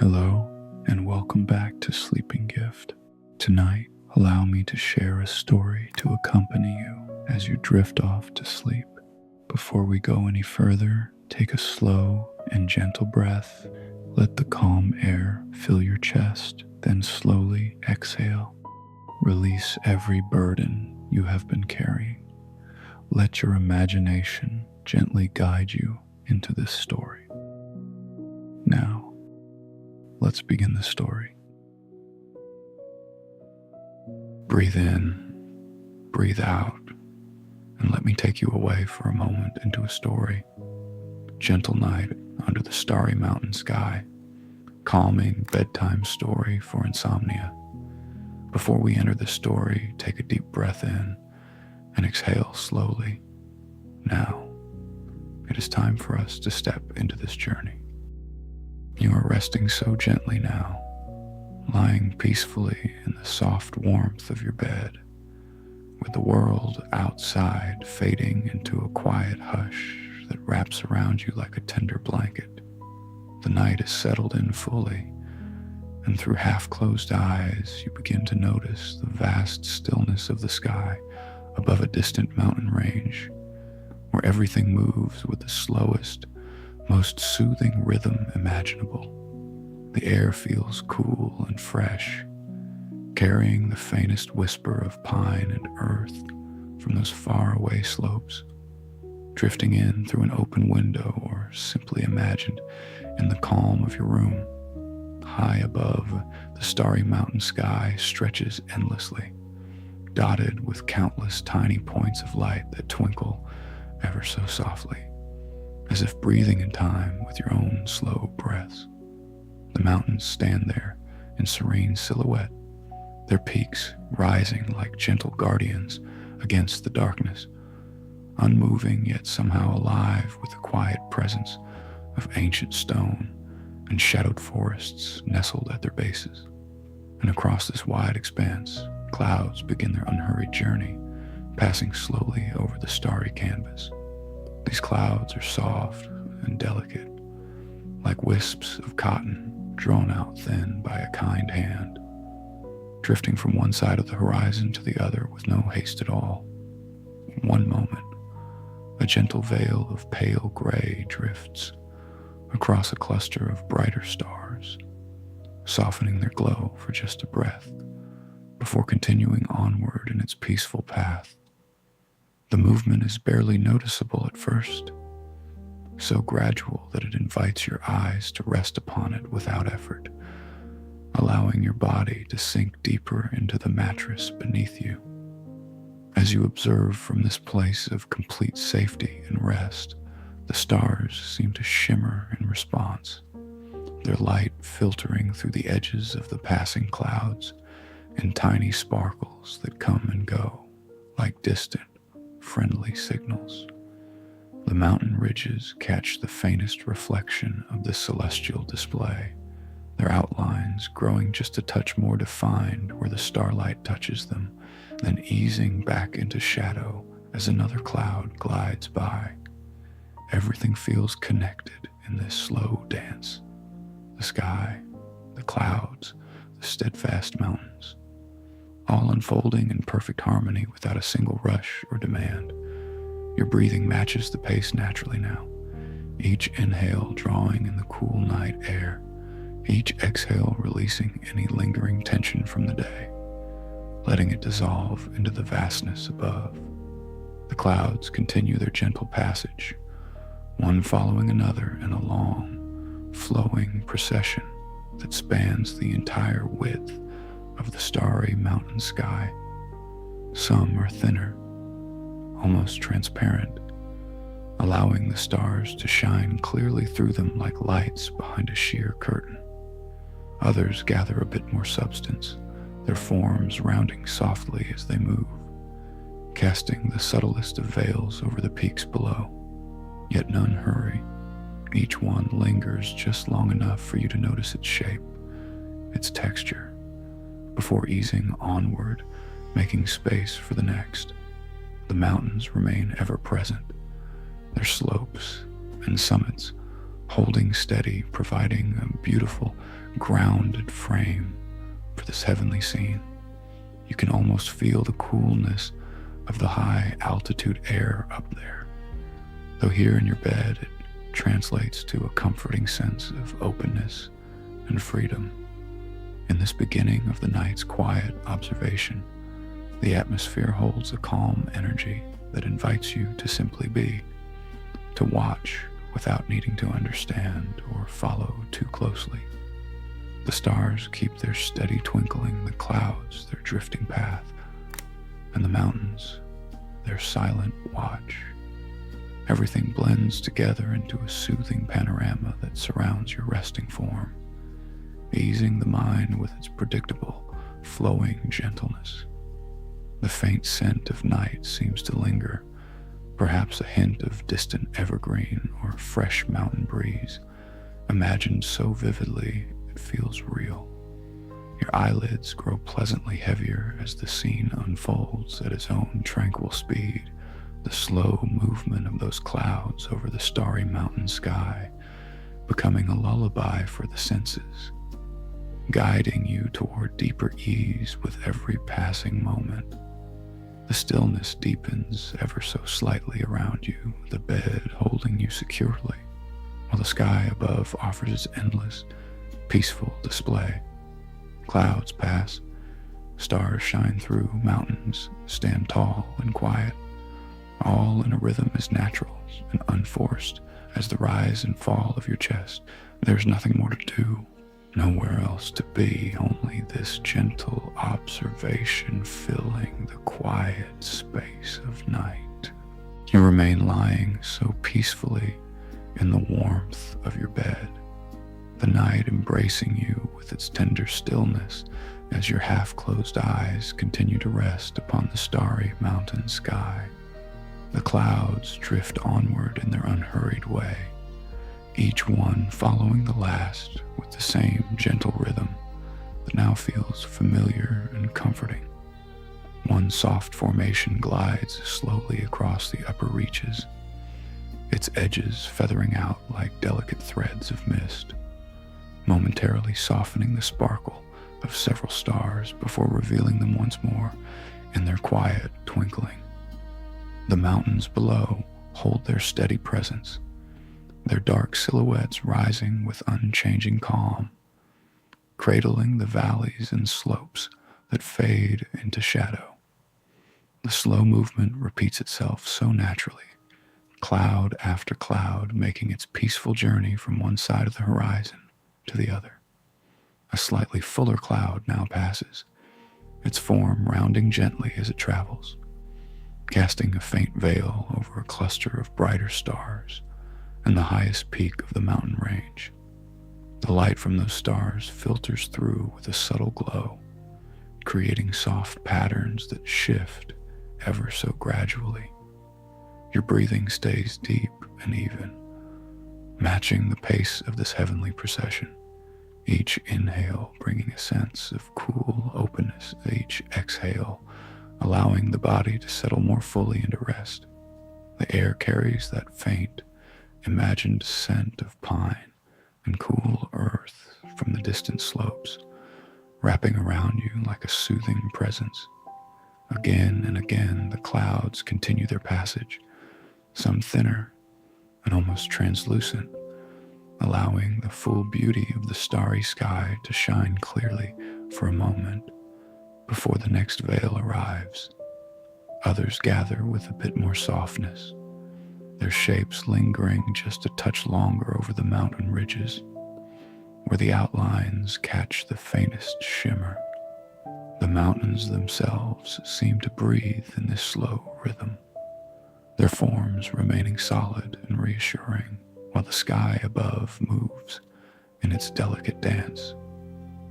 Hello, and welcome back to Sleeping Gift. Tonight, allow me to share a story to accompany you as you drift off to sleep. Before we go any further, take a slow and gentle breath. Let the calm air fill your chest, then slowly exhale. Release every burden you have been carrying. Let your imagination gently guide you into this story. Now, let's begin the story. Breathe in, breathe out, and let me take you away for a moment into a story. Gentle night under the starry mountain sky, calming bedtime story for insomnia. Before we enter the story, take a deep breath in and exhale slowly. Now, it is time for us to step into this journey. You are resting so gently now, lying peacefully in the soft warmth of your bed, with the world outside fading into a quiet hush that wraps around you like a tender blanket. The night is settled in fully, and through half-closed eyes you begin to notice the vast stillness of the sky above a distant mountain range, where everything moves with the slowest, most soothing rhythm imaginable. The air feels cool and fresh, carrying the faintest whisper of pine and earth from those faraway slopes, drifting in through an open window or simply imagined in the calm of your room. High above, the starry mountain sky stretches endlessly, dotted with countless tiny points of light that twinkle ever so softly, as if breathing in time with your own slow breaths. The mountains stand there in serene silhouette, their peaks rising like gentle guardians against the darkness, unmoving yet somehow alive with the quiet presence of ancient stone and shadowed forests nestled at their bases. And across this wide expanse, clouds begin their unhurried journey, passing slowly over the starry canvas. These clouds are soft and delicate, like wisps of cotton drawn out thin by a kind hand, drifting from one side of the horizon to the other with no haste at all. In one moment, a gentle veil of pale gray drifts across a cluster of brighter stars, softening their glow for just a breath, before continuing onward in its peaceful path. The movement is barely noticeable at first, so gradual that it invites your eyes to rest upon it without effort, allowing your body to sink deeper into the mattress beneath you. As you observe from this place of complete safety and rest, the stars seem to shimmer in response, their light filtering through the edges of the passing clouds in tiny sparkles that come and go like distant, friendly signals. The mountain ridges catch the faintest reflection of this celestial display, their outlines growing just a touch more defined where the starlight touches them, then easing back into shadow as another cloud glides by. Everything feels connected in this slow dance. The sky, the clouds, the steadfast mountains, all unfolding in perfect harmony without a single rush or demand. Your breathing matches the pace naturally now, each inhale drawing in the cool night air, each exhale releasing any lingering tension from the day, letting it dissolve into the vastness above. The clouds continue their gentle passage, one following another in a long, flowing procession that spans the entire width of the starry mountain sky. Some are thinner, almost transparent, allowing the stars to shine clearly through them like lights behind a sheer curtain. Others gather a bit more substance, their forms rounding softly as they move, casting the subtlest of veils over the peaks below. Yet none hurry. Each one lingers just long enough for you to notice its shape, its texture, before easing onward, making space for the next. The mountains remain ever present, their slopes and summits holding steady, providing a beautiful, grounded frame for this heavenly scene. You can almost feel the coolness of the high altitude air up there, though here in your bed it translates to a comforting sense of openness and freedom. In this beginning of the night's quiet observation, the atmosphere holds a calm energy that invites you to simply be, to watch without needing to understand or follow too closely. The stars keep their steady twinkling, the clouds their drifting path, and the mountains their silent watch. Everything blends together into a soothing panorama that surrounds your resting form, easing the mind with its predictable, flowing gentleness. The faint scent of night seems to linger, perhaps a hint of distant evergreen or fresh mountain breeze, imagined so vividly it feels real. Your eyelids grow pleasantly heavier as the scene unfolds at its own tranquil speed, the slow movement of those clouds over the starry mountain sky, becoming a lullaby for the senses, guiding you toward deeper ease with every passing moment. The stillness deepens ever so slightly around you, the bed holding you securely, while the sky above offers its endless, peaceful display. Clouds pass, stars shine through, mountains stand tall and quiet, all in a rhythm as natural and unforced as the rise and fall of your chest. There's nothing more to do, nowhere else to be, only this gentle observation filling the quiet space of night. You remain lying so peacefully in the warmth of your bed, the night embracing you with its tender stillness as your half-closed eyes continue to rest upon the starry mountain sky. The clouds drift onward in their unhurried way, each one following the last with the same gentle rhythm that now feels familiar and comforting. One soft formation glides slowly across the upper reaches, its edges feathering out like delicate threads of mist, momentarily softening the sparkle of several stars before revealing them once more in their quiet twinkling. The mountains below hold their steady presence, their dark silhouettes rising with unchanging calm, cradling the valleys and slopes that fade into shadow. The slow movement repeats itself so naturally, cloud after cloud making its peaceful journey from one side of the horizon to the other. A slightly fuller cloud now passes, its form rounding gently as it travels, casting a faint veil over a cluster of brighter stars and the highest peak of the mountain range. The light from those stars filters through with a subtle glow, creating soft patterns that shift ever so gradually. Your breathing stays deep and even, matching the pace of this heavenly procession, each inhale bringing a sense of cool openness, each exhale allowing the body to settle more fully into rest. The air carries that faint, imagined scent of pine and cool earth from the distant slopes, wrapping around you like a soothing presence. Again and again, the clouds continue their passage, some thinner and almost translucent, allowing the full beauty of the starry sky to shine clearly for a moment before the next veil arrives. Others gather with a bit more softness, their shapes lingering just a touch longer over the mountain ridges, where the outlines catch the faintest shimmer. The mountains themselves seem to breathe in this slow rhythm, their forms remaining solid and reassuring, while the sky above moves in its delicate dance.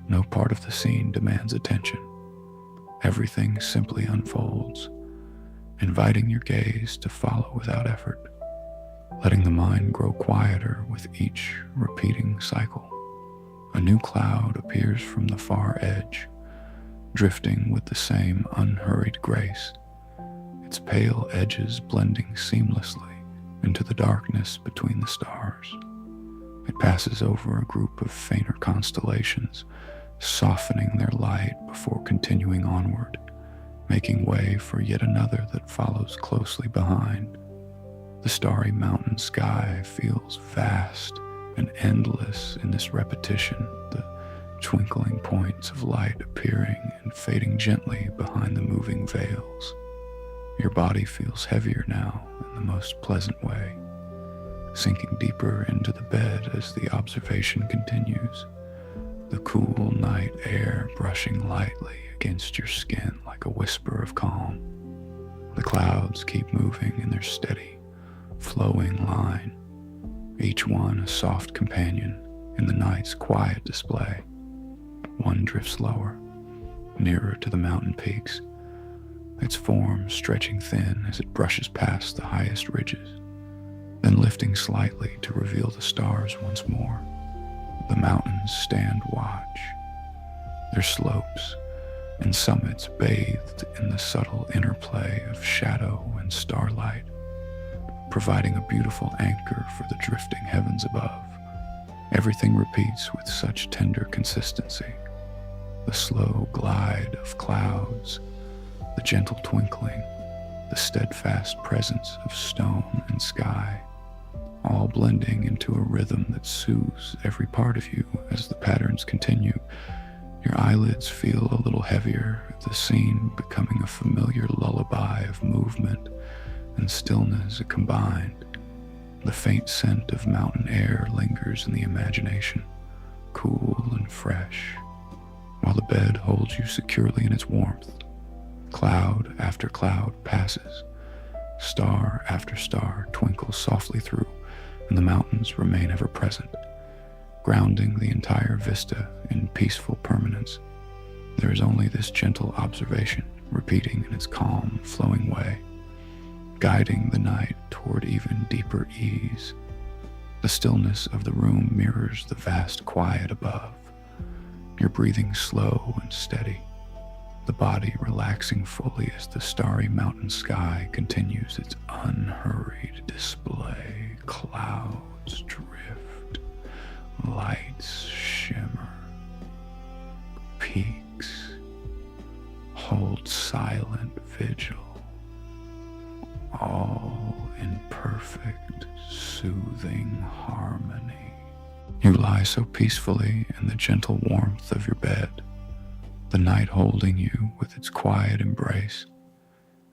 No part of the scene demands attention. Everything simply unfolds, inviting your gaze to follow without effort, letting the mind grow quieter with each repeating cycle. A new cloud appears from the far edge, drifting with the same unhurried grace, its pale edges blending seamlessly into the darkness between the stars. It passes over a group of fainter constellations, softening their light before continuing onward, making way for yet another that follows closely behind. The starry mountain sky feels vast and endless in this repetition, the twinkling points of light appearing and fading gently behind the moving veils. Your body feels heavier now in the most pleasant way, sinking deeper into the bed as the observation continues, the cool night air brushing lightly against your skin like a whisper of calm. The clouds keep moving in their steady, flowing line, each one a soft companion in the night's quiet display. One drifts lower, nearer to the mountain peaks, its form stretching thin as it brushes past the highest ridges, then lifting slightly to reveal the stars once more. The mountains stand watch, their slopes and summits bathed in the subtle interplay of shadow and starlight, providing a beautiful anchor for the drifting heavens above. Everything repeats with such tender consistency. The slow glide of clouds, the gentle twinkling, the steadfast presence of stone and sky, all blending into a rhythm that soothes every part of you as the patterns continue. Your eyelids feel a little heavier, the scene becoming a familiar lullaby of movement and stillness combined. The faint scent of mountain air lingers in the imagination, cool and fresh, while the bed holds you securely in its warmth. Cloud after cloud passes, star after star twinkles softly through, and the mountains remain ever present, grounding the entire vista in peaceful permanence. There is only this gentle observation, repeating in its calm, flowing way, guiding the night toward even deeper ease. The stillness of the room mirrors the vast quiet above, your breathing slow and steady, the body relaxing fully as the starry mountain sky continues its unhurried display. Clouds drift, lights shimmer, peaks hold silent vigil, all in perfect, soothing harmony. You lie so peacefully in the gentle warmth of your bed, the night holding you with its quiet embrace,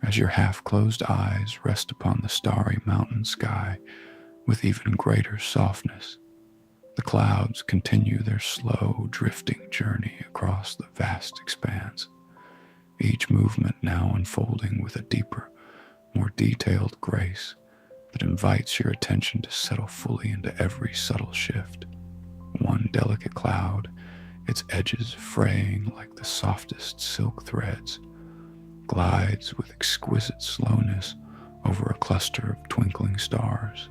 as your half-closed eyes rest upon the starry mountain sky with even greater softness. The clouds continue their slow, drifting journey across the vast expanse, each movement now unfolding with a deeper, more detailed grace that invites your attention to settle fully into every subtle shift. One delicate cloud, its edges fraying like the softest silk threads, glides with exquisite slowness over a cluster of twinkling stars,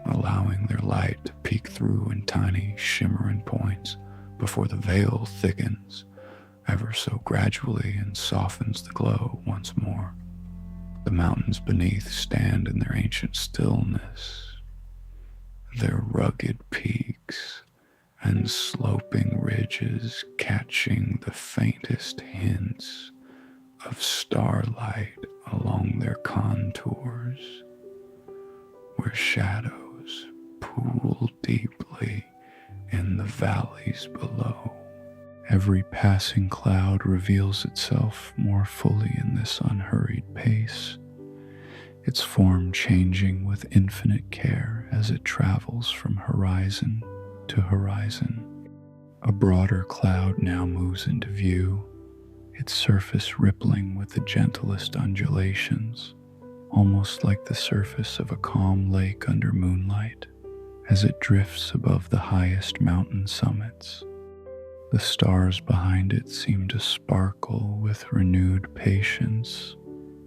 allowing their light to peek through in tiny, shimmering points before the veil thickens ever so gradually and softens the glow once more. The mountains beneath stand in their ancient stillness, their rugged peaks and sloping ridges catching the faintest hints of starlight along their contours, where shadows pool deeply in the valleys below. Every passing cloud reveals itself more fully in this unhurried pace, its form changing with infinite care as it travels from horizon to horizon. A broader cloud now moves into view, its surface rippling with the gentlest undulations, almost like the surface of a calm lake under moonlight, as it drifts above the highest mountain summits. The stars behind it seem to sparkle with renewed patience,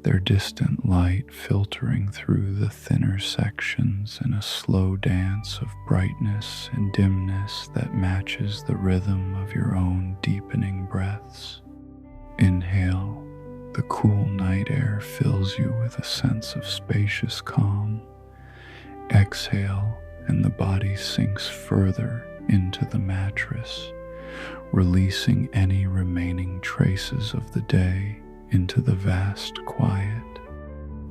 their distant light filtering through the thinner sections in a slow dance of brightness and dimness that matches the rhythm of your own deepening breaths. Inhale, the cool night air fills you with a sense of spacious calm. Exhale, and the body sinks further into the mattress, releasing any remaining traces of the day into the vast quiet.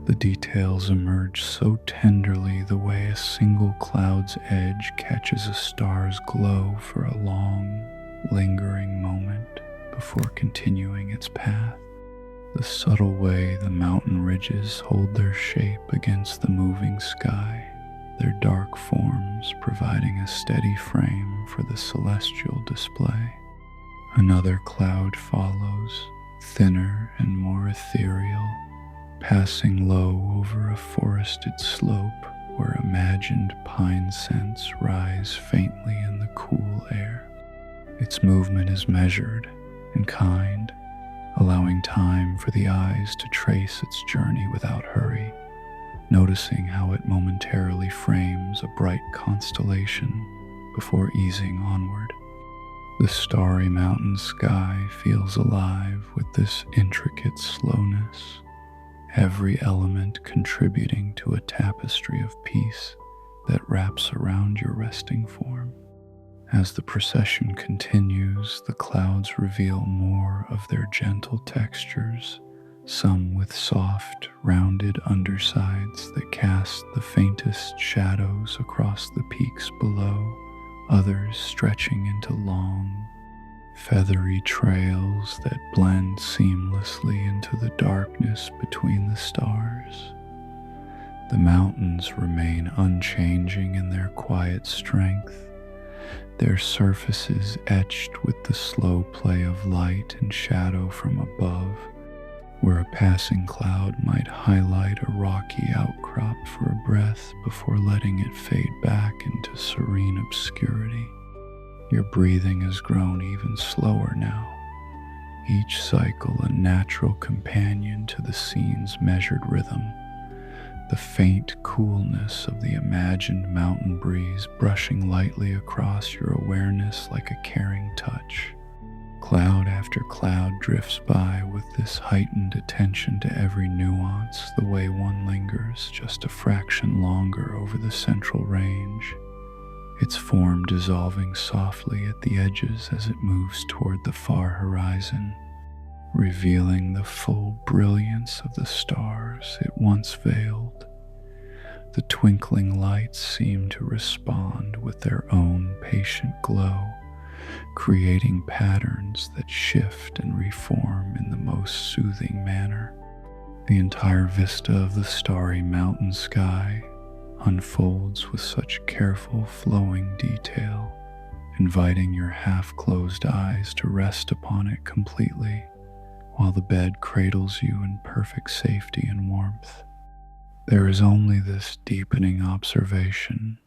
The details emerge so tenderly, the way a single cloud's edge catches a star's glow for a long, lingering moment before continuing its path. The subtle way the mountain ridges hold their shape against the moving sky, their dark forms providing a steady frame for the celestial display. Another cloud follows, thinner and more ethereal, passing low over a forested slope where imagined pine scents rise faintly in the cool air. Its movement is measured and kind, allowing time for the eyes to trace its journey without hurry, noticing how it momentarily frames a bright constellation before easing onward. The starry mountain sky feels alive with this intricate slowness, every element contributing to a tapestry of peace that wraps around your resting form. As the procession continues, the clouds reveal more of their gentle textures, some with soft, rounded undersides that cast the faintest shadows across the peaks below, others stretching into long, feathery trails that blend seamlessly into the darkness between the stars. The mountains remain unchanging in their quiet strength, their surfaces etched with the slow play of light and shadow from above, where a passing cloud might highlight a rocky outcrop for a breath before letting it fade back into serene obscurity. Your breathing has grown even slower now, each cycle a natural companion to the scene's measured rhythm, the faint coolness of the imagined mountain breeze brushing lightly across your awareness like a caring touch. Cloud after cloud drifts by with this heightened attention to every nuance, the way one lingers just a fraction longer over the central range, its form dissolving softly at the edges as it moves toward the far horizon, revealing the full brilliance of the stars it once veiled. The twinkling lights seem to respond with their own patient glow, creating patterns that shift and reform in the most soothing manner. The entire vista of the starry mountain sky unfolds with such careful flowing detail, inviting your half-closed eyes to rest upon it completely, while the bed cradles you in perfect safety and warmth. There is only this deepening observation,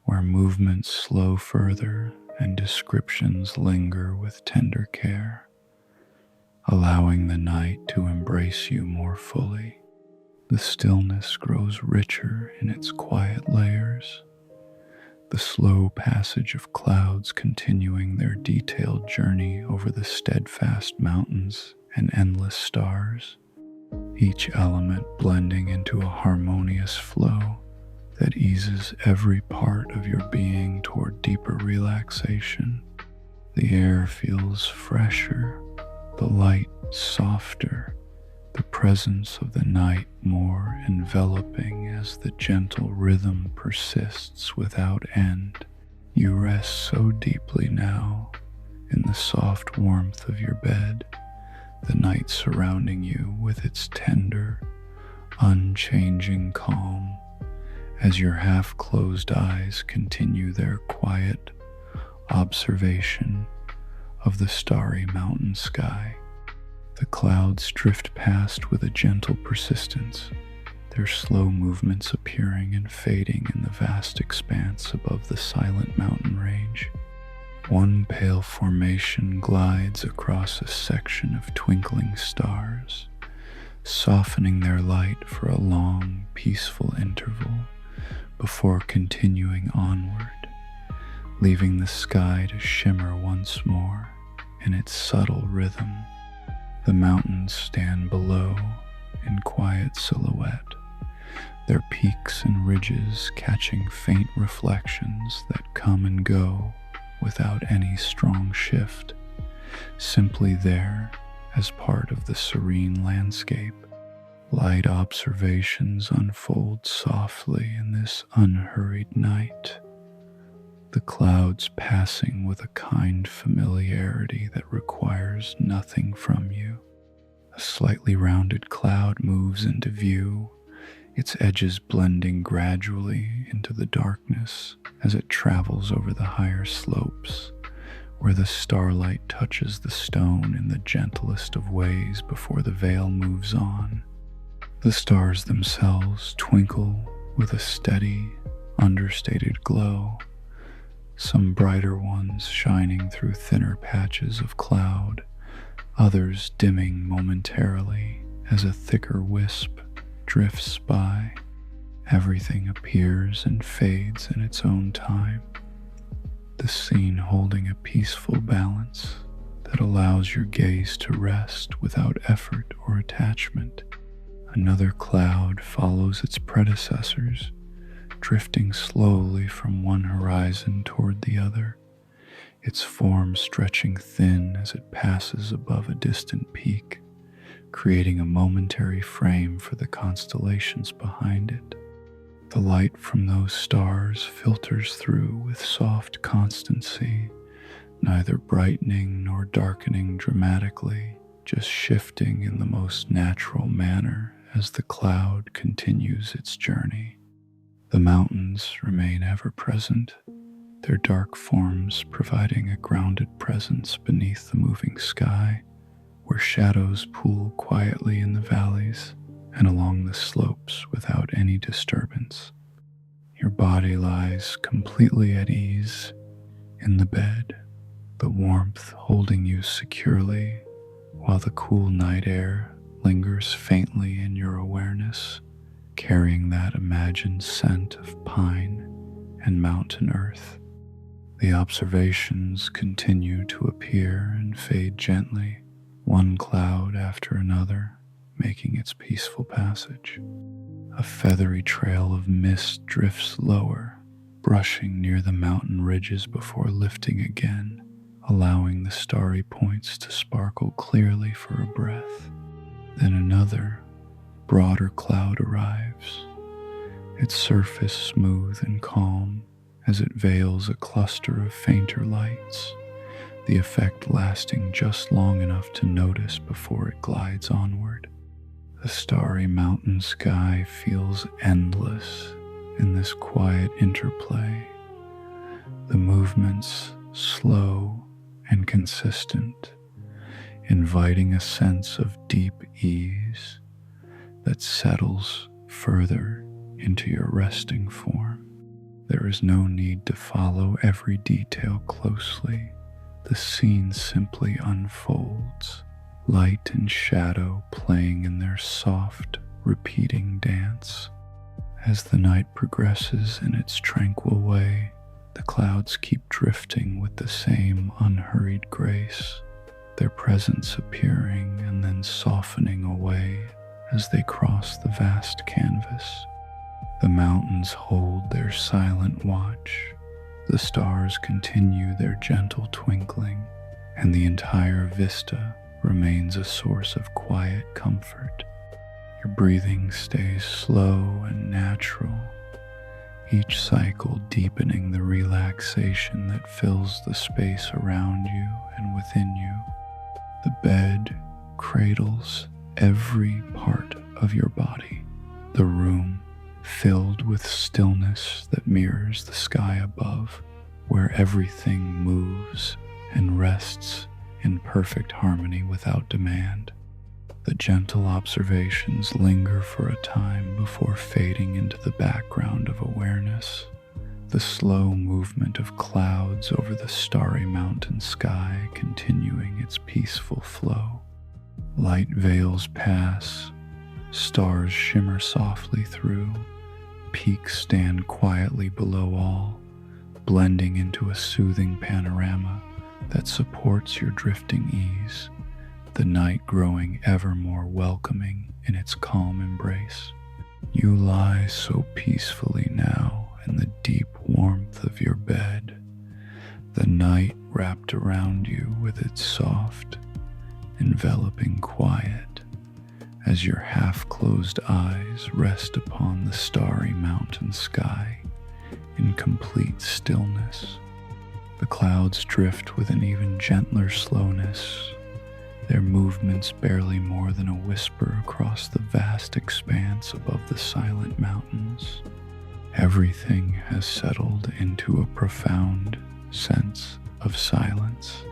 where movements slow further and descriptions linger with tender care, allowing the night to embrace you more fully. The stillness grows richer in its quiet layers, the slow passage of clouds continuing their detailed journey over the steadfast mountains and endless stars, each element blending into a harmonious flow that eases every part of your being toward deeper relaxation. The air feels fresher, the light softer, the presence of the night more enveloping as the gentle rhythm persists without end. You rest so deeply now in the soft warmth of your bed, the night surrounding you with its tender, unchanging calm, as your half-closed eyes continue their quiet observation of the starry mountain sky. The clouds drift past with a gentle persistence, their slow movements appearing and fading in the vast expanse above the silent mountain range. One pale formation glides across a section of twinkling stars, softening their light for a long, peaceful interval before continuing onward, leaving the sky to shimmer once more in its subtle rhythm. The mountains stand below in quiet silhouette, their peaks and ridges catching faint reflections that come and go without any strong shift, simply there as part of the serene landscape. Light observations unfold softly in this unhurried night, the clouds passing with a kind familiarity that requires nothing from you. A slightly rounded cloud moves into view, its edges blending gradually into the darkness as it travels over the higher slopes, where the starlight touches the stone in the gentlest of ways before the veil moves on. The stars themselves twinkle with a steady, understated glow, some brighter ones shining through thinner patches of cloud, others dimming momentarily as a thicker wisp drifts by. Everything appears and fades in its own time, the scene holding a peaceful balance that allows your gaze to rest without effort or attachment. Another cloud follows its predecessors, drifting slowly from one horizon toward the other, its form stretching thin as it passes above a distant peak, creating a momentary frame for the constellations behind it. The light from those stars filters through with soft constancy, neither brightening nor darkening dramatically, just shifting in the most natural manner as the cloud continues its journey. The mountains remain ever present, their dark forms providing a grounded presence beneath the moving sky, where shadows pool quietly in the valleys and along the slopes without any disturbance. Your body lies completely at ease in the bed, the warmth holding you securely, while the cool night air lingers faintly in your awareness, carrying that imagined scent of pine and mountain earth. The observations continue to appear and fade gently, one cloud after another, making its peaceful passage. A feathery trail of mist drifts lower, brushing near the mountain ridges before lifting again, allowing the starry points to sparkle clearly for a breath. Then another, broader cloud arrives, its surface smooth and calm as it veils a cluster of fainter lights, the effect lasting just long enough to notice before it glides onward. The starry mountain sky feels endless in this quiet interplay, the movements slow and consistent, inviting a sense of deep ease that settles further into your resting form. There is no need to follow every detail closely. The scene simply unfolds, light and shadow playing in their soft, repeating dance. As the night progresses in its tranquil way, the clouds keep drifting with the same unhurried grace, their presence appearing and then softening away as they cross the vast canvas. The mountains hold their silent watch, the stars continue their gentle twinkling, and the entire vista remains a source of quiet comfort. Your breathing stays slow and natural, each cycle deepening the relaxation that fills the space around you and within you. The bed cradles every part of your body, the room filled with stillness that mirrors the sky above, where everything moves and rests in perfect harmony without demand. The gentle observations linger for a time before fading into the background of awareness, the slow movement of clouds over the starry mountain sky continuing its peaceful flow. Light veils pass, stars shimmer softly through, peaks stand quietly below all, blending into a soothing panorama that supports your drifting ease, the night growing ever more welcoming in its calm embrace. You lie so peacefully now in the deep warmth of your bed, the night wrapped around you with its soft, enveloping quiet, as your half-closed eyes rest upon the starry mountain sky in complete stillness. The clouds drift with an even gentler slowness, their movements barely more than a whisper across the vast expanse above the silent mountains. Everything has settled into a profound sense of silence,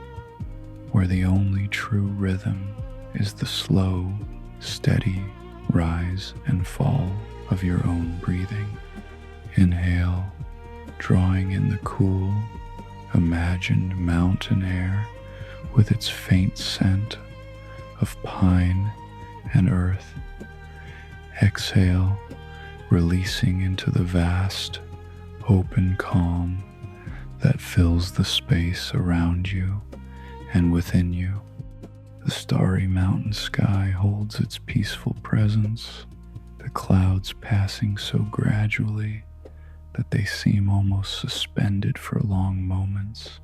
where the only true rhythm is the slow, steady rise and fall of your own breathing. Inhale, drawing in the cool, imagined mountain air with its faint scent of pine and earth. Exhale, releasing into the vast, open calm that fills the space around you and within you. The starry mountain sky holds its peaceful presence, the clouds passing so gradually that they seem almost suspended for long moments,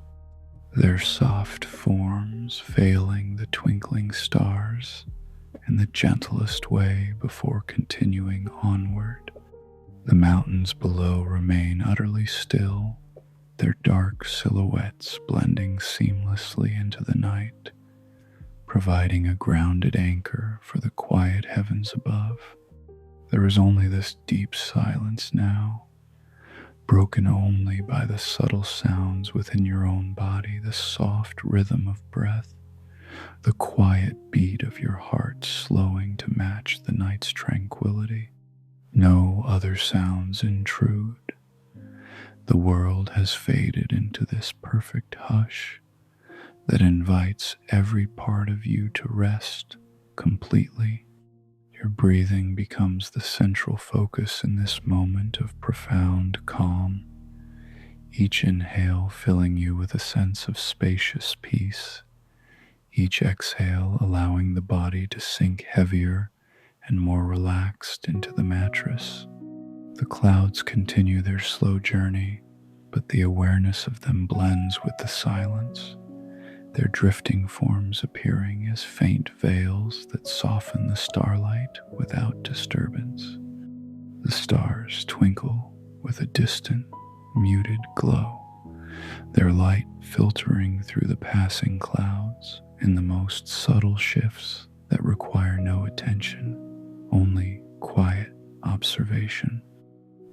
their soft forms veiling the twinkling stars in the gentlest way before continuing onward. The mountains below remain utterly still, their dark silhouettes blending seamlessly into the night, providing a grounded anchor for the quiet heavens above. There is only this deep silence now, broken only by the subtle sounds within your own body, the soft rhythm of breath, the quiet beat of your heart slowing to match the night's tranquility. No other sounds intrude. The world has faded into this perfect hush that invites every part of you to rest completely. Your breathing becomes the central focus in this moment of profound calm, each inhale filling you with a sense of spacious peace, each exhale allowing the body to sink heavier and more relaxed into the mattress. The clouds continue their slow journey, but the awareness of them blends with the silence, their drifting forms appearing as faint veils that soften the starlight without disturbance. The stars twinkle with a distant, muted glow, their light filtering through the passing clouds in the most subtle shifts that require no attention, only quiet observation.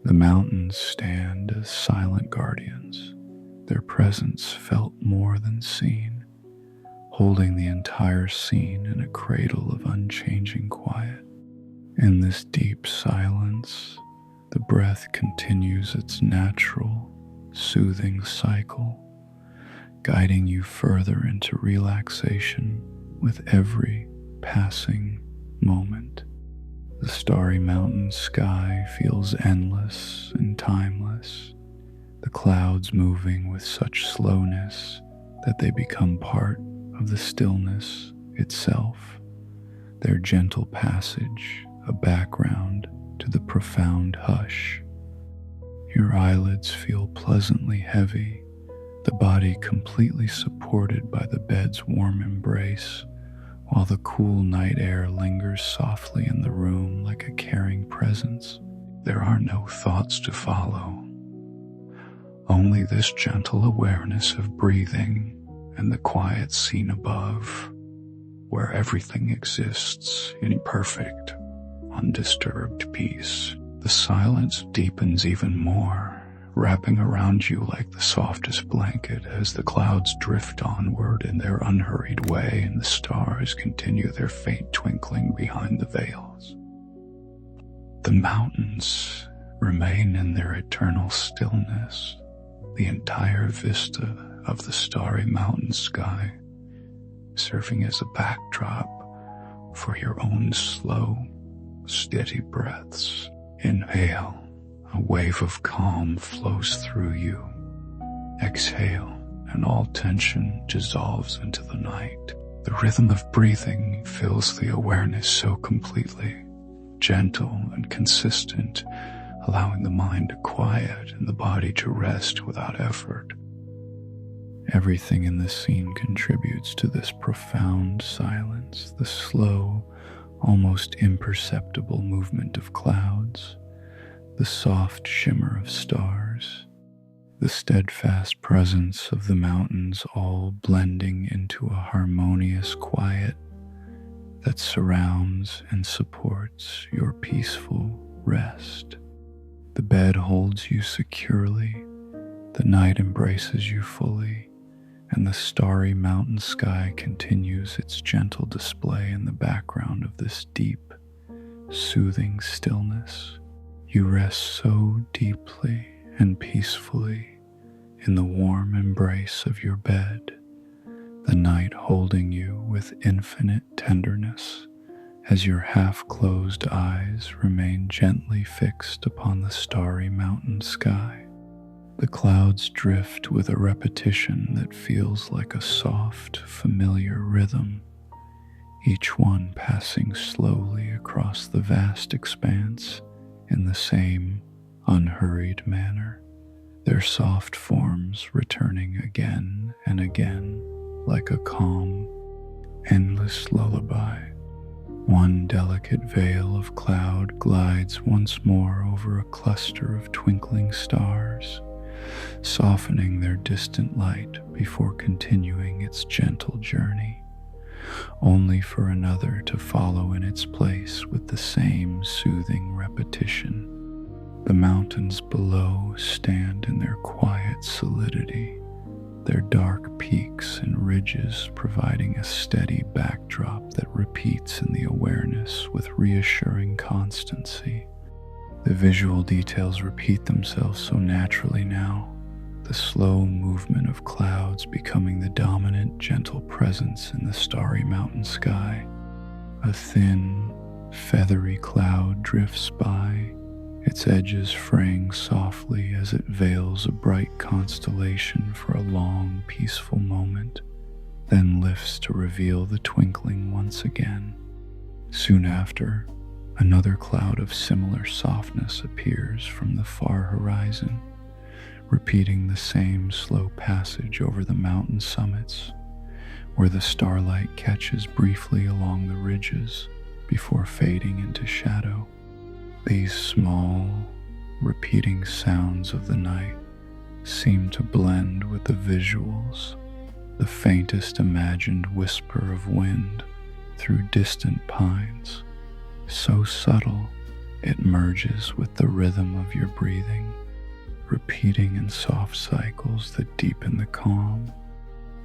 The mountains stand as silent guardians, their presence felt more than seen, holding the entire scene in a cradle of unchanging quiet. In this deep silence, the breath continues its natural, soothing cycle, guiding you further into relaxation with every passing moment. The starry mountain sky feels endless and timeless, the clouds moving with such slowness that they become part of the stillness itself, their gentle passage a background to the profound hush. Your eyelids feel pleasantly heavy, the body completely supported by the bed's warm embrace, while the cool night air lingers softly in the room like a caring presence. There are no thoughts to follow, only this gentle awareness of breathing and the quiet scene above, where everything exists in perfect, undisturbed peace. The silence deepens even more, wrapping around you like the softest blanket as the clouds drift onward in their unhurried way and the stars continue their faint twinkling behind the veils. The mountains remain in their eternal stillness, the entire vista of the starry mountain sky serving as a backdrop for your own slow, steady breaths. Inhale, a wave of calm flows through you. Exhale, and all tension dissolves into the night. The rhythm of breathing fills the awareness so completely gentle and consistent, allowing the mind to quiet and the body to rest without effort. Everything in this scene contributes to this profound silence, the slow, almost imperceptible movement of clouds, the soft shimmer of stars, the steadfast presence of the mountains, all blending into a harmonious quiet that surrounds and supports your peaceful rest. The bed holds you securely, the night embraces you fully, and the starry mountain sky continues its gentle display in the background of this deep, soothing stillness. You rest so deeply and peacefully in the warm embrace of your bed, the night holding you with infinite tenderness as your half-closed eyes remain gently fixed upon the starry mountain sky. The clouds drift with a repetition that feels like a soft, familiar rhythm, each one passing slowly across the vast expanse in the same unhurried manner, their soft forms returning again and again like a calm, endless lullaby. One delicate veil of cloud glides once more over a cluster of twinkling stars, softening their distant light before continuing its gentle journey, only for another to follow in its place with the same soothing repetition. The mountains below stand in their quiet solidity, their dark peaks and ridges providing a steady backdrop that repeats in the awareness with reassuring constancy. The visual details repeat themselves so naturally now, the slow movement of clouds becoming the dominant, gentle presence in the starry mountain sky. A thin, feathery cloud drifts by, its edges fraying softly as it veils a bright constellation for a long, peaceful moment, then lifts to reveal the twinkling once again. Soon after, another cloud of similar softness appears from the far horizon, repeating the same slow passage over the mountain summits, where the starlight catches briefly along the ridges before fading into shadow. These small, repeating sounds of the night seem to blend with the visuals, the faintest imagined whisper of wind through distant pines, so subtle it merges with the rhythm of your breathing, repeating in soft cycles that deepen the calm.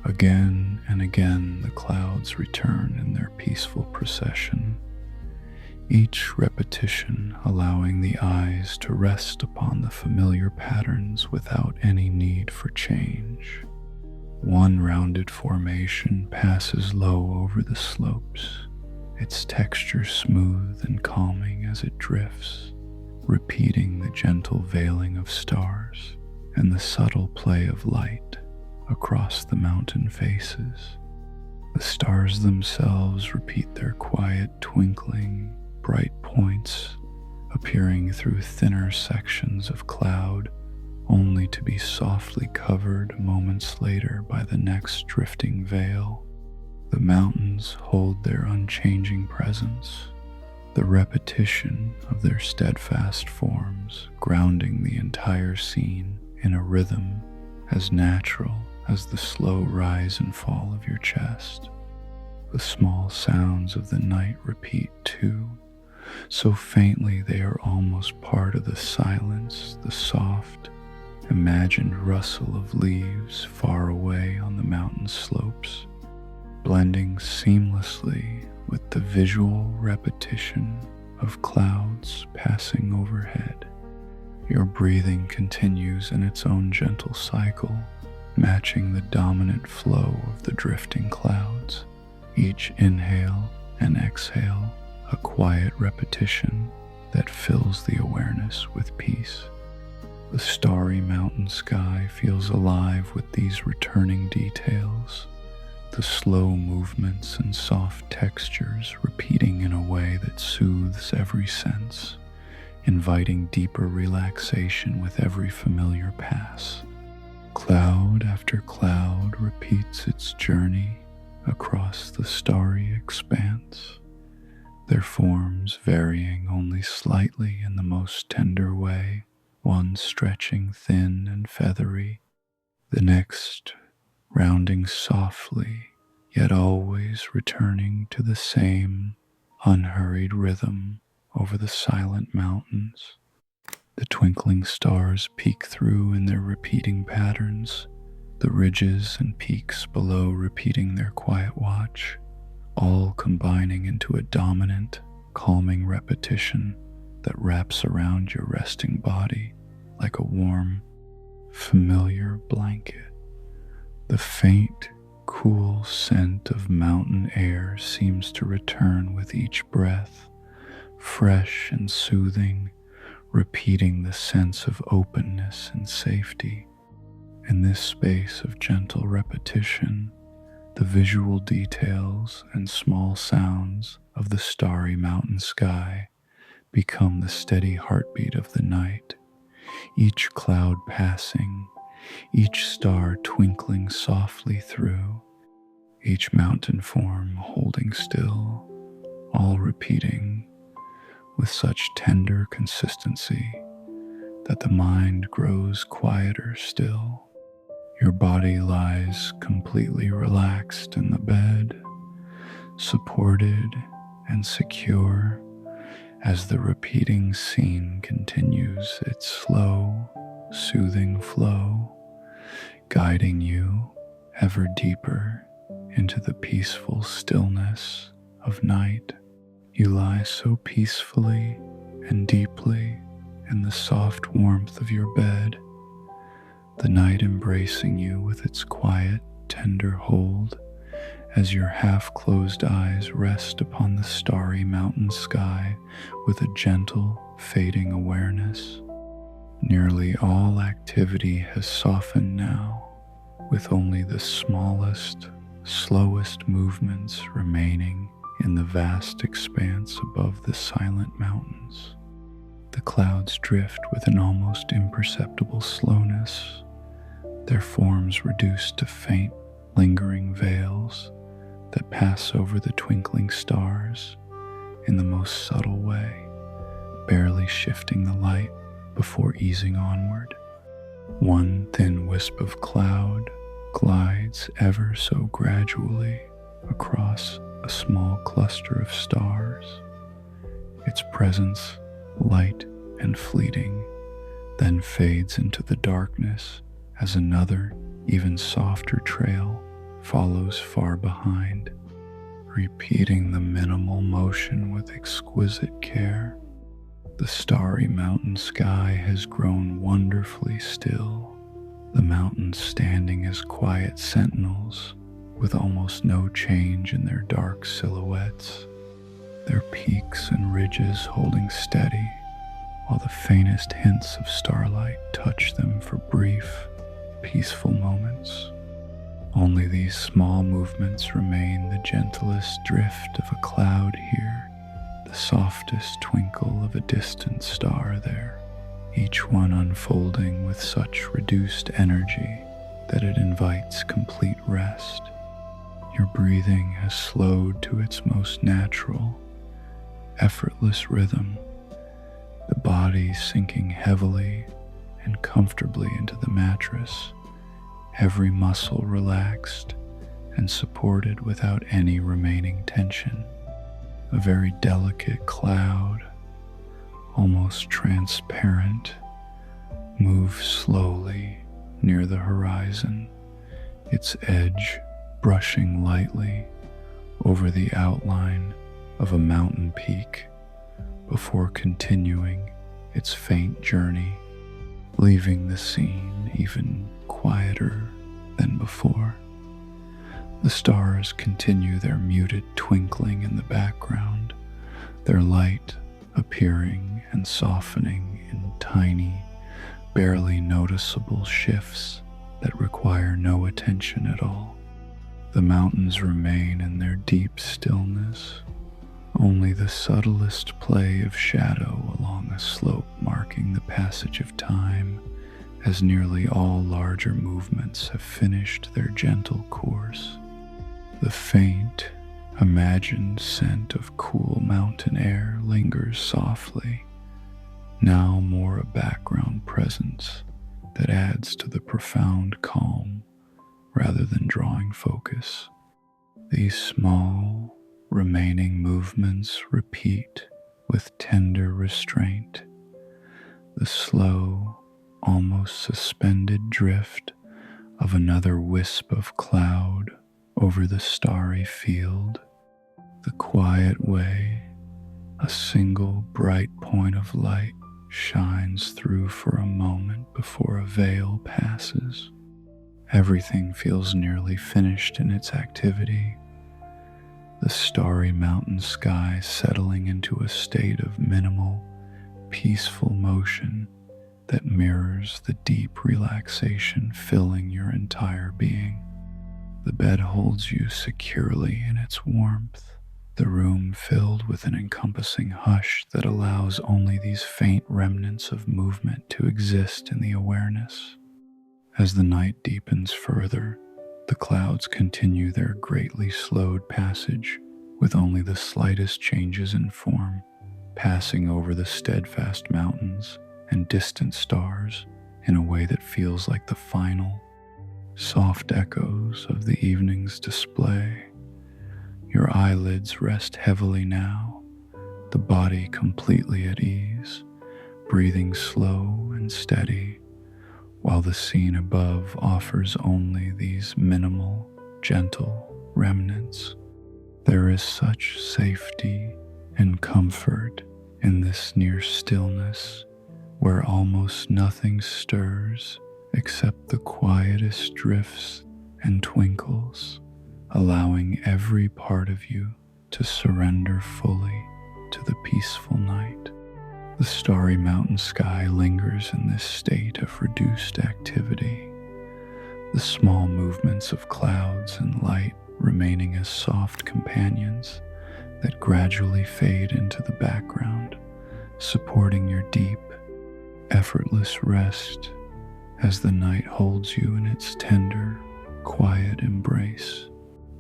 Again and again the clouds return in their peaceful procession, each repetition allowing the eyes to rest upon the familiar patterns without any need for change. One rounded formation passes low over the slopes, its texture smooth and calming as it drifts, repeating the gentle veiling of stars and the subtle play of light across the mountain faces. The stars themselves repeat their quiet twinkling, bright points appearing through thinner sections of cloud, only to be softly covered moments later by the next drifting veil. The mountains hold their unchanging presence, the repetition of their steadfast forms grounding the entire scene in a rhythm as natural as the slow rise and fall of your chest. The small sounds of the night repeat too, so faintly they are almost part of the silence, the soft, imagined rustle of leaves far away on the mountain slopes, blending seamlessly with the visual repetition of clouds passing overhead. Your breathing continues in its own gentle cycle, matching the dominant flow of the drifting clouds, each inhale and exhale a quiet repetition that fills the awareness with peace. The starry mountain sky feels alive with these returning details, the slow movements and soft textures repeating in a way that soothes every sense, inviting deeper relaxation with every familiar pass. Cloud after cloud repeats its journey across the starry expanse, their forms varying only slightly in the most tender way, one stretching thin and feathery, the next rounding softly, yet always returning to the same unhurried rhythm over the silent mountains. The twinkling stars peek through in their repeating patterns, the ridges and peaks below repeating their quiet watch, all combining into a dominant, calming repetition that wraps around your resting body like a warm, familiar blanket. The faint, cool scent of mountain air seems to return with each breath, fresh and soothing, repeating the sense of openness and safety. In this space of gentle repetition, the visual details and small sounds of the starry mountain sky become the steady heartbeat of the night, each cloud passing, each star twinkling softly through, each mountain form holding still, all repeating with such tender consistency that the mind grows quieter still. Your body lies completely relaxed in the bed, supported and secure as the repeating scene continues its slow, soothing flow, guiding you ever deeper into the peaceful stillness of night. You lie so peacefully and deeply in the soft warmth of your bed, the night embracing you with its quiet, tender hold as your half-closed eyes rest upon the starry mountain sky with a gentle, fading awareness. Nearly all activity has softened now, with only the smallest, slowest movements remaining in the vast expanse above the silent mountains. The clouds drift with an almost imperceptible slowness, their forms reduced to faint, lingering veils that pass over the twinkling stars in the most subtle way, barely shifting the light before easing onward. One thin wisp of cloud glides ever so gradually across a small cluster of stars, its presence light and fleeting, then fades into the darkness as another, even softer trail follows far behind, repeating the minimal motion with exquisite care. The starry mountain sky has grown wonderfully still, the mountains standing as quiet sentinels with almost no change in their dark silhouettes, their peaks and ridges holding steady, while the faintest hints of starlight touch them for brief, peaceful moments. Only these small movements remain the gentlest drift of a cloud here, the softest twinkle of a distant star there, each one unfolding with such reduced energy that it invites complete rest. Your breathing has slowed to its most natural, effortless rhythm, the body sinking heavily and comfortably into the mattress, every muscle relaxed and supported without any remaining tension. A very delicate cloud, almost transparent, moves slowly near the horizon, its edge brushing lightly over the outline of a mountain peak before continuing its faint journey, leaving the scene even quieter than before. The stars continue their muted twinkling in the background, their light appearing and softening in tiny, barely noticeable shifts that require no attention at all. The mountains remain in their deep stillness, only the subtlest play of shadow along a slope marking the passage of time, as nearly all larger movements have finished their gentle course. The faint, imagined scent of cool mountain air lingers softly, now more a background presence that adds to the profound calm rather than drawing focus. These small, remaining movements repeat with tender restraint, the slow, almost suspended drift of another wisp of cloud over the starry field, the quiet way a single bright point of light shines through for a moment before a veil passes. Everything feels nearly finished in its activity, the starry mountain sky settling into a state of minimal, peaceful motion that mirrors the deep relaxation filling your entire being. The bed holds you securely in its warmth, the room filled with an encompassing hush that allows only these faint remnants of movement to exist in the awareness. As the night deepens further, the clouds continue their greatly slowed passage, with only the slightest changes in form, passing over the steadfast mountains and distant stars in a way that feels like the final, soft echoes of the evening's display. Your eyelids rest heavily now, the body completely at ease, breathing slow and steady, while the scene above offers only these minimal, gentle remnants. There is such safety and comfort in this near stillness, where almost nothing stirs except the quietest drifts and twinkles, allowing every part of you to surrender fully to the peaceful night. The starry mountain sky lingers in this state of reduced activity, the small movements of clouds and light remaining as soft companions that gradually fade into the background, supporting your deep, effortless rest as the night holds you in its tender, quiet embrace.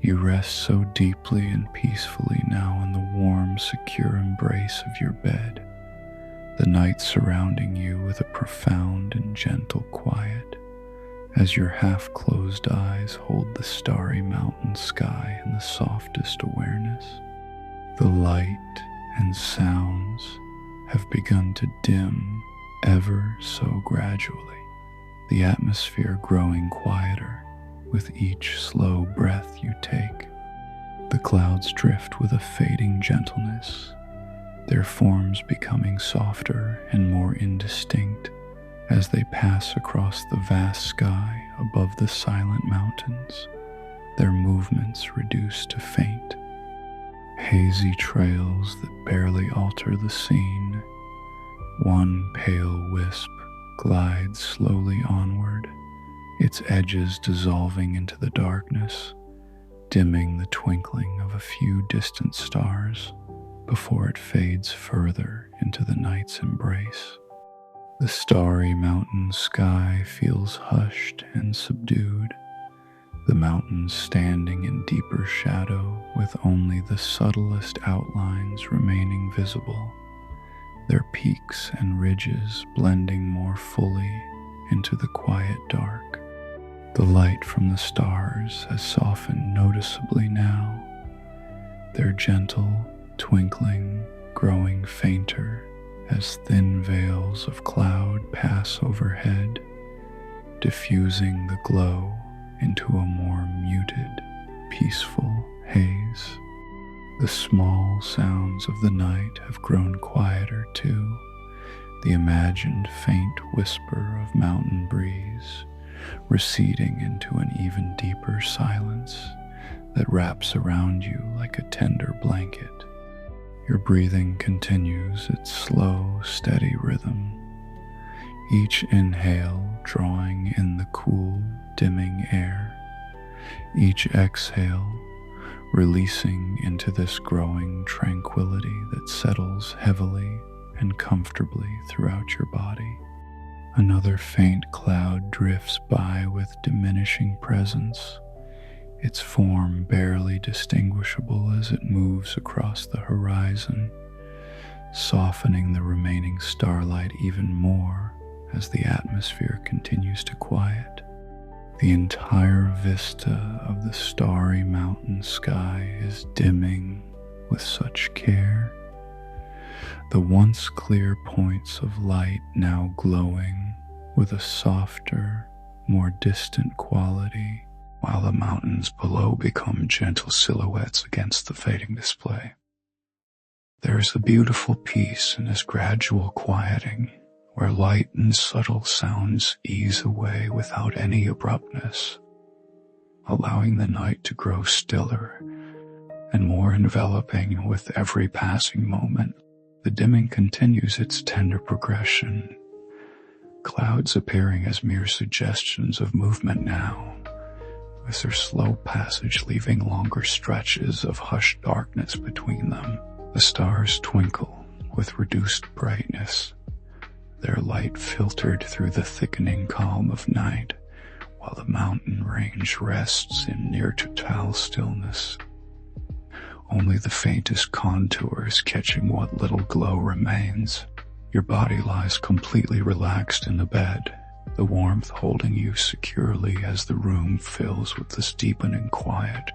You rest so deeply and peacefully now in the warm, secure embrace of your bed, the night surrounding you with a profound and gentle quiet, as your half-closed eyes hold the starry mountain sky in the softest awareness. The light and sounds have begun to dim ever so gradually, the atmosphere growing quieter with each slow breath you take. The clouds drift with a fading gentleness, their forms becoming softer and more indistinct as they pass across the vast sky above the silent mountains, their movements reduced to faint, hazy trails that barely alter the scene. One pale wisp glides slowly onward, its edges dissolving into the darkness, dimming the twinkling of a few distant stars before it fades further into the night's embrace. The starry mountain sky feels hushed and subdued, the mountains standing in deeper shadow with only the subtlest outlines remaining visible, their peaks and ridges blending more fully into the quiet dark. The light from the stars has softened noticeably now, their gentle twinkling growing fainter as thin veils of cloud pass overhead, diffusing the glow into a more muted, peaceful haze. The small sounds of the night have grown quieter too, the imagined faint whisper of mountain breeze receding into an even deeper silence that wraps around you like a tender blanket. Your breathing continues its slow, steady rhythm, each inhale drawing in the cool, dimming air, each exhale releasing into this growing tranquility that settles heavily and comfortably throughout your body. Another faint cloud drifts by with diminishing presence, its form barely distinguishable as it moves across the horizon, softening the remaining starlight even more as the atmosphere continues to quiet. The entire vista of the starry mountain sky is dimming with such care, the once clear points of light now glowing with a softer, more distant quality, while the mountains below become gentle silhouettes against the fading display. There is a beautiful peace in this gradual quieting, where light and subtle sounds ease away without any abruptness, allowing the night to grow stiller and more enveloping with every passing moment. The dimming continues its tender progression, clouds appearing as mere suggestions of movement now, with their slow passage leaving longer stretches of hushed darkness between them. The stars twinkle with reduced brightness, their light filtered through the thickening calm of night, while the mountain range rests in near total stillness, only the faintest contours catching what little glow remains. Your body lies completely relaxed in the bed, the warmth holding you securely as the room fills with this deepening quiet,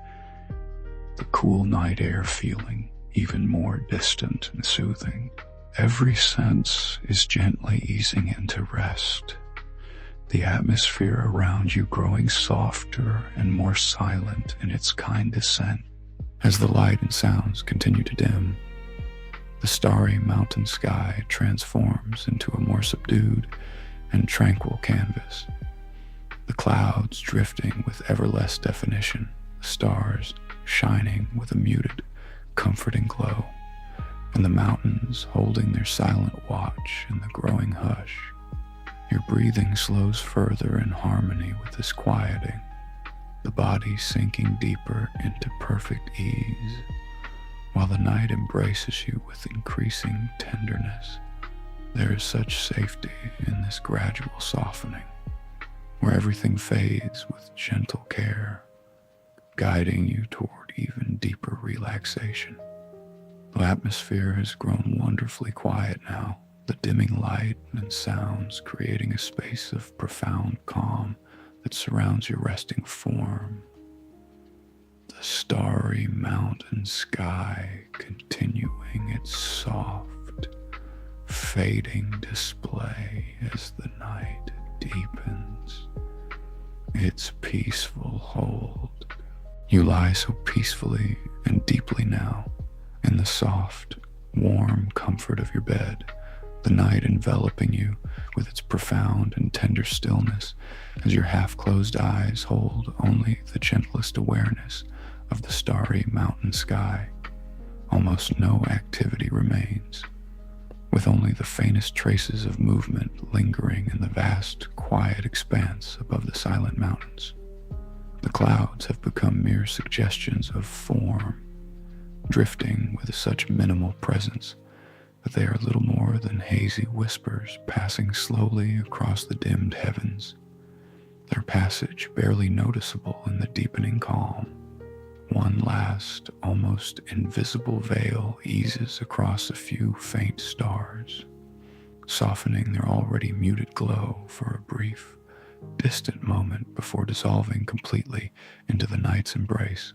the cool night air feeling even more distant and soothing. Every sense is gently easing into rest, the atmosphere around you growing softer and more silent in its kind descent. As the light and sounds continue to dim, the starry mountain sky transforms into a more subdued and tranquil canvas, the clouds drifting with ever less definition, the stars shining with a muted, comforting glow, and the mountains holding their silent watch in the growing hush. Your breathing slows further in harmony with this quieting, the body sinking deeper into perfect ease, while the night embraces you with increasing tenderness. There is such safety in this gradual softening, where everything fades with gentle care, guiding you toward even deeper relaxation. The atmosphere has grown wonderfully quiet now, the dimming light and sounds creating a space of profound calm that surrounds your resting form. The starry mountain sky continuing its soft, fading display as the night deepens its peaceful hold. You lie so peacefully and deeply now in the soft, warm comfort of your bed, the night enveloping you with its profound and tender stillness as your half-closed eyes hold only the gentlest awareness of the starry mountain sky. Almost no activity remains, with only the faintest traces of movement lingering in the vast, quiet expanse above the silent mountains. The clouds have become mere suggestions of form, drifting with such minimal presence that they are little more than hazy whispers passing slowly across the dimmed heavens, their passage barely noticeable in the deepening calm. One last, almost invisible veil eases across a few faint stars, softening their already muted glow for a brief, distant moment before dissolving completely into the night's embrace.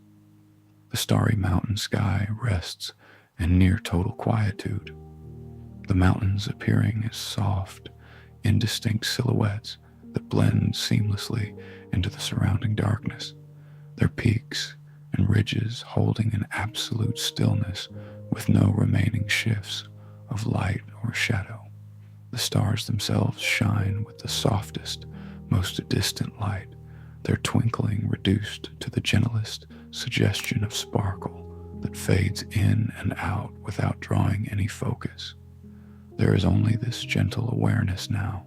The starry mountain sky rests in near total quietude, the mountains appearing as soft, indistinct silhouettes that blend seamlessly into the surrounding darkness, their peaks and ridges holding an absolute stillness with no remaining shifts of light or shadow. The stars themselves shine with the softest, most distant light, their twinkling reduced to the gentlest suggestion of sparkle that fades in and out without drawing any focus. There is only this gentle awareness now,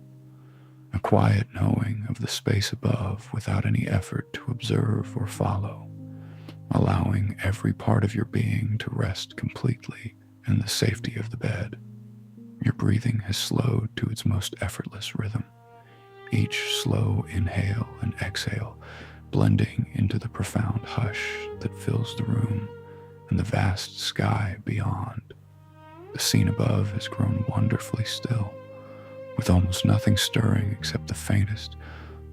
a quiet knowing of the space above without any effort to observe or follow, allowing every part of your being to rest completely in the safety of the bed. Your breathing has slowed to its most effortless rhythm, each slow inhale and exhale blending into the profound hush that fills the room and the vast sky beyond. The scene above has grown wonderfully still, with almost nothing stirring except the faintest,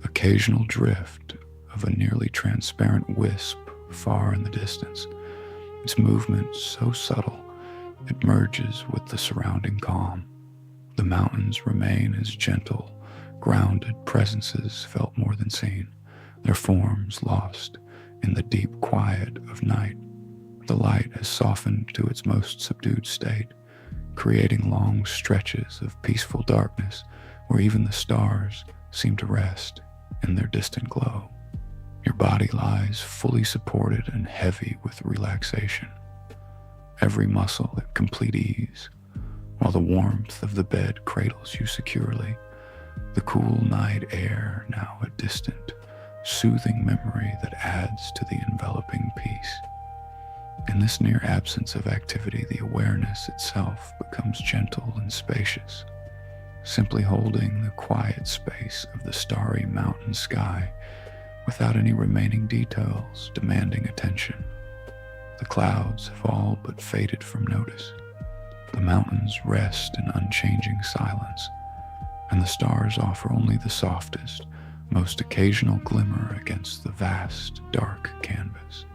occasional drift of a nearly transparent wisp far in the distance. Its movement so subtle it merges with the surrounding calm. The mountains remain as gentle, grounded presences felt more than seen, their forms lost in the deep quiet of night. The light has softened to its most subdued state, creating long stretches of peaceful darkness where even the stars seem to rest in their distant glow. Your body lies fully supported and heavy with relaxation, every muscle at complete ease, while the warmth of the bed cradles you securely, the cool night air now a distant, soothing memory that adds to the enveloping peace. In this near absence of activity, the awareness itself becomes gentle and spacious, simply holding the quiet space of the starry mountain sky without any remaining details demanding attention. The clouds have all but faded from notice. The mountains rest in unchanging silence, and the stars offer only the softest, most occasional glimmer against the vast, dark canvas.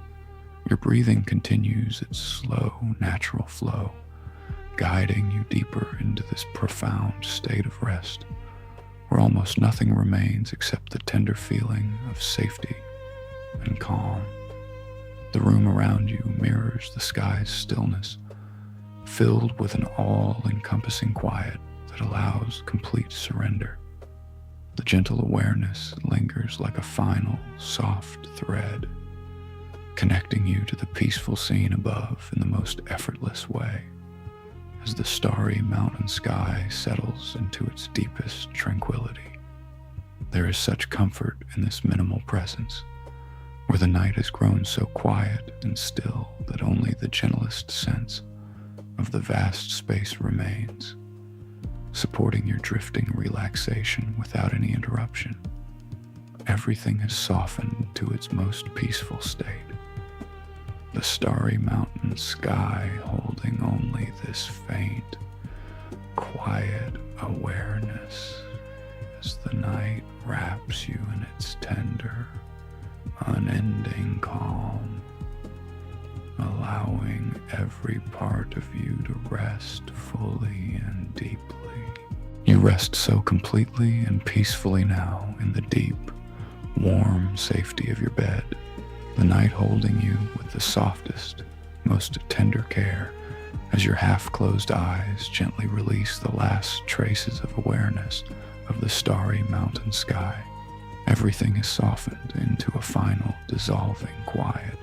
Your breathing continues its slow, natural flow, guiding you deeper into this profound state of rest, where almost nothing remains except the tender feeling of safety and calm. The room around you mirrors the sky's stillness, filled with an all-encompassing quiet that allows complete surrender. The gentle awareness lingers like a final, soft thread, connecting you to the peaceful scene above in the most effortless way. As the starry mountain sky settles into its deepest tranquility, there is such comfort in this minimal presence, where the night has grown so quiet and still that only the gentlest sense of the vast space remains, supporting your drifting relaxation without any interruption. Everything has softened to its most peaceful state, the starry mountain sky holding only this faint, quiet awareness as the night wraps you in its tender, unending calm, allowing every part of you to rest fully and deeply. You rest so completely and peacefully now in the deep, warm safety of your bed, the night holding you with the softest, most tender care as your half-closed eyes gently release the last traces of awareness of the starry mountain sky. Everything is softened into a final, dissolving quiet,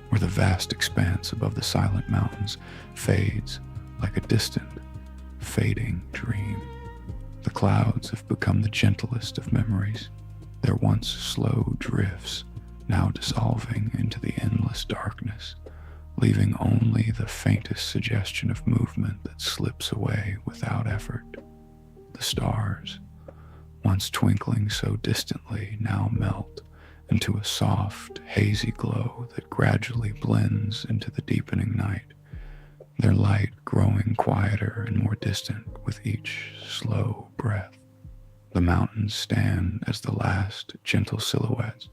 where the vast expanse above the silent mountains fades like a distant, fading dream. The clouds have become the gentlest of memories, their once slow drifts now dissolving into the endless darkness, leaving only the faintest suggestion of movement that slips away without effort. The stars, once twinkling so distantly, now melt into a soft, hazy glow that gradually blends into the deepening night, their light growing quieter and more distant with each slow breath. The mountains stand as the last gentle silhouettes,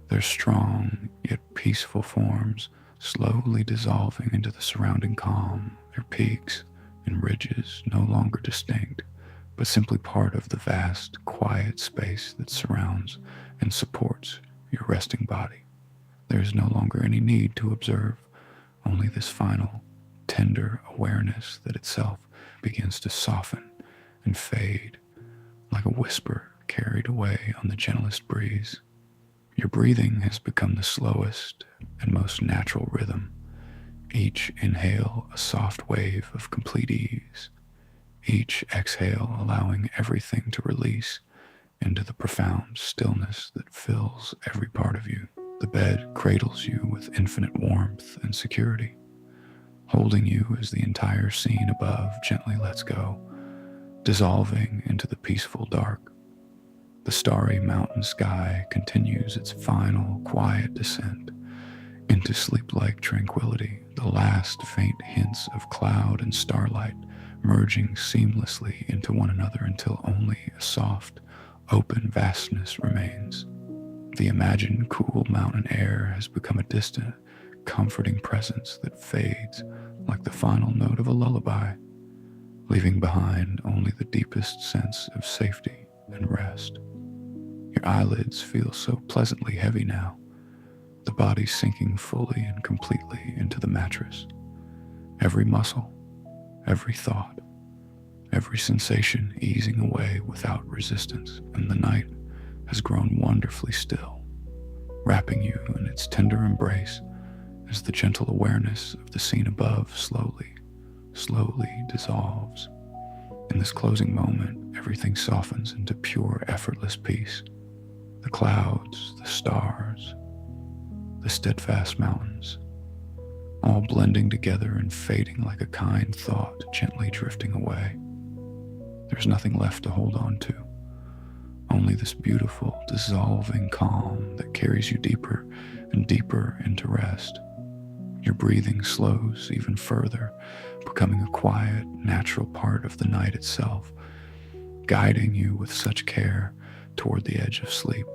their strong yet peaceful forms slowly dissolving into the surrounding calm, their peaks and ridges no longer distinct, but simply part of the vast, quiet space that surrounds and supports your resting body. There is no longer any need to observe, only this final, tender awareness that itself begins to soften and fade like a whisper carried away on the gentlest breeze. Your breathing has become the slowest and most natural rhythm, each inhale a soft wave of complete ease, each exhale allowing everything to release into the profound stillness that fills every part of you. The bed cradles you with infinite warmth and security, holding you as the entire scene above gently lets go, dissolving into the peaceful dark. The starry mountain sky continues its final, quiet descent into sleep-like tranquility, the last faint hints of cloud and starlight merging seamlessly into one another until only a soft, open vastness remains. The imagined cool mountain air has become a distant, comforting presence that fades like the final note of a lullaby, leaving behind only the deepest sense of safety and rest. Your eyelids feel so pleasantly heavy now, the body sinking fully and completely into the mattress. Every muscle, every thought, every sensation easing away without resistance, and the night has grown wonderfully still, wrapping you in its tender embrace as the gentle awareness of the scene above slowly dissolves. In this closing moment, everything softens into pure, effortless peace. The clouds, the stars, the steadfast mountains, all blending together and fading like a kind thought gently drifting away. There's nothing left to hold on to, only this beautiful, dissolving calm that carries you deeper and deeper into rest. Your breathing slows even further, becoming a quiet, natural part of the night itself, guiding you with such care toward the edge of sleep.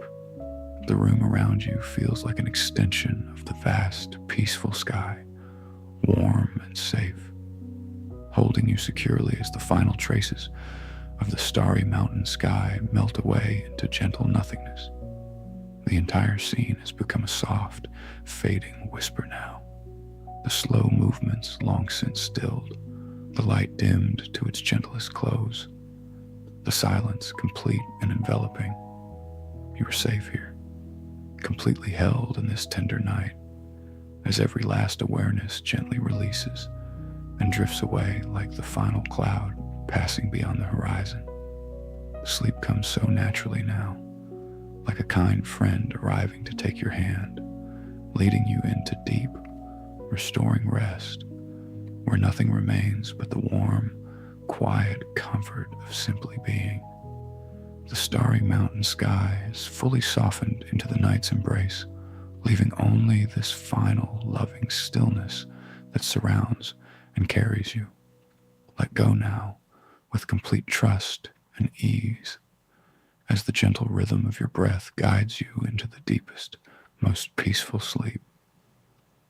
The room around you feels like an extension of the vast, peaceful sky, warm and safe, holding you securely as the final traces of the starry mountain sky melt away into gentle nothingness. The entire scene has become a soft, fading whisper now, the slow movements long since stilled, the light dimmed to its gentlest close, the silence complete and enveloping. You are safe here, completely held in this tender night, as every last awareness gently releases and drifts away like the final cloud passing beyond the horizon. Sleep comes so naturally now, like a kind friend arriving to take your hand, leading you into deep, restoring rest, where nothing remains but the warm, quiet comfort of simply being. The starry mountain sky is fully softened into the night's embrace, leaving only this final, loving stillness that surrounds and carries you. Let go now with complete trust and ease, as the gentle rhythm of your breath guides you into the deepest, most peaceful sleep,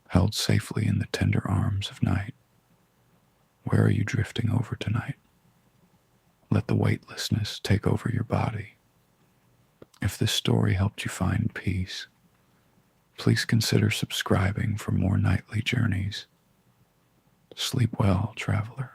held safely in the tender arms of night. Where are you drifting over tonight? Let the weightlessness take over your body. If this story helped you find peace, please consider subscribing for more nightly journeys. Sleep well, traveler.